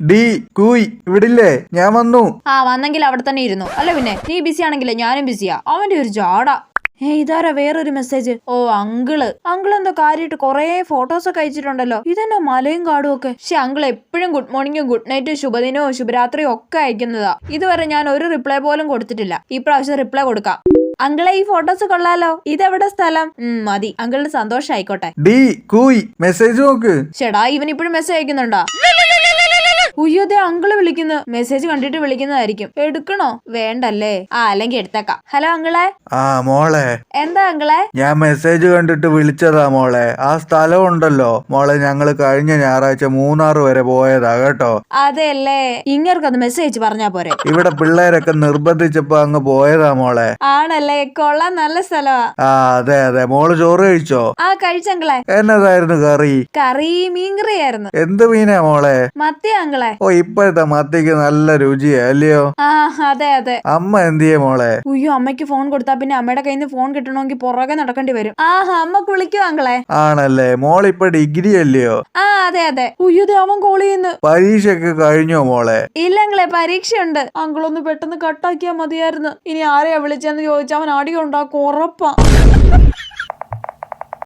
D കൂയ് ഇവിടില്ലേ? ഞാൻ വന്നു. ആ വന്നെങ്കിൽ അവിടെ തന്നെ ഇരുന്നു. അല്ല പിന്നെ നീ ബിസി ആണെങ്കിലേ ഞാനും ബിസിയാ. അവന്റെ ഒരു ജാട. ഇതാരാ വേറൊരു മെസ്സേജ്? ഓ അങ്കിള് എന്തോ കാര്യമായിട്ട് കൊറേ ഫോട്ടോസ് ഒക്കെ അയച്ചിട്ടുണ്ടല്ലോ. ഇതെന്നാ മലയും കാടും ഒക്കെ. പക്ഷെ അങ്കിൾ എപ്പോഴും ഗുഡ് മോർണിംഗും ഗുഡ് നൈറ്റും ശുഭദിനവും ശുഭരാത്രിയും ഒക്കെ അയക്കുന്നതാ. ഇതുവരെ ഞാൻ ഒരു റിപ്ലൈ പോലും കൊടുത്തിട്ടില്ല. ഈ പ്രാവശ്യം റിപ്ലൈ കൊടുക്കാം. അങ്കിളെ ഈ ഫോട്ടോസ് കൊള്ളാലോ. ഇതെവിടെ സ്ഥലം? മതി, അങ്കിളിന് സന്തോഷം ആയിക്കോട്ടെ. ഡി കൂയ് മെസ്സേജ് നോക്ക്. ചേടാ ഇവൻ ഇപ്പോഴും മെസ്സേജ് അയക്കുന്നുണ്ടോ? ഉയ്യോതെ അങ്കിള് വിളിക്കുന്നു. മെസ്സേജ് കണ്ടിട്ട് വിളിക്കുന്നതായിരിക്കും. എടുക്കണോ? വേണ്ടല്ലേ? അല്ലെങ്കിൽ എടുത്തേക്കാം. ഹലോ അങ്കിളെ. ആ മോളെ. എന്താ അങ്കിളെ? ഞാൻ മെസ്സേജ് കണ്ടിട്ട് വിളിച്ചതാ മോളെ. ആ സ്ഥലം ഉണ്ടല്ലോ മോളെ, ഞങ്ങള് കഴിഞ്ഞ ഞായറാഴ്ച മൂന്നാറ് വരെ പോയതാ കേട്ടോ. അതെല്ലേ, ഇങ്ങർക്കത് മെസ്സേജ് പറഞ്ഞാ പോരെ. ഇവിടെ പിള്ളേരൊക്കെ നിർബന്ധിച്ചപ്പോ അങ്ങ് പോയതാ മോളെ. ആണല്ലേ, കൊള്ളാം, നല്ല സ്ഥലമാ. ആ അതെ. മോള് ചോറ് കഴിച്ചോ? ആ കഴിച്ചങ്കിളെ. എന്നതായിരുന്നു കറി? കറി മീൻകറിയായിരുന്നു. എന്ത് മീനാ മോളെ? മത്തി അങ്കിളെ. ഓ ഇപ്പോഴത്തെ മത്തിക്ക് നല്ല രുചിയാ അല്ലയോ? ആ അതെ. അമ്മ എന്തിയെ മോളെ? ഉയ്യോ, അമ്മയ്ക്ക് ഫോൺ കൊടുത്താ പിന്നെ അമ്മയുടെ കയ്യിൽ നിന്ന് ഫോൺ കിട്ടണമെങ്കിൽ പുറകെ നടക്കേണ്ടി വരും. അമ്മക്ക് വിളിക്കോ അങ്കിളെ? ആണല്ലേ, മോളിപ്പൊ ഡിഗ്രി അല്ലയോ? ആ അതെ. ഉയ്യോ അവൻ കോൾ ചെയ്യുന്നു. പരീക്ഷയൊക്കെ കഴിഞ്ഞോ മോളെ? ഇല്ല അങ്കിളെ, പരീക്ഷയുണ്ട്. അങ്കിളൊന്ന് പെട്ടെന്ന് കട്ടാക്കിയാ മതിയായിരുന്നു. ഇനി ആരെയാ വിളിച്ചെന്ന് ചോദിച്ചാൽ അവൻ അടി ഉണ്ടാക്കും, ഉറപ്പാ.